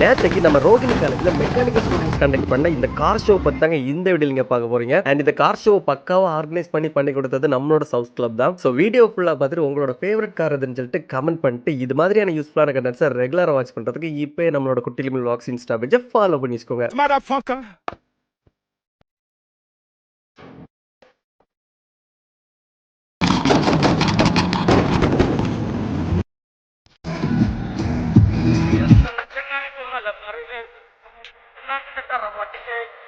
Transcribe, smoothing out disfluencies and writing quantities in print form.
நேத்தைக்கு நம்ம ரோகிணி காலேஜ்ல mechanical students conduct பண்ண இந்த கார் ஷோ பத்தி தாங்க இந்த வீடியோ நீங்க பார்க்க போறீங்க. அண்ட் இந்த கார் ஷோ பக்காவா ஆர்கனைஸ் பண்ணி கொடுத்தது நம்மளோட சவுத் கிளப் தான். ஸோ வீடியோ ஃபுல்லா பார்த்துட்டு உங்களோட ஃபேவரட் கார் எதுன்னு சொல்லிட்டு கமெண்ட் பண்ணிட்டு இது மாதிரியான யூஸ்ஃபுல்லான கண்டென்ட்ஸை ரெகுலரா வாட்ச் பண்றதுக்கு இப்போ நம்மளோட குட்டிலிமில் வாக்ஸ் இன்ஸ்டா பேஜை ஃபாலோ பண்ணி வச்சுக்கோங்க. Yes,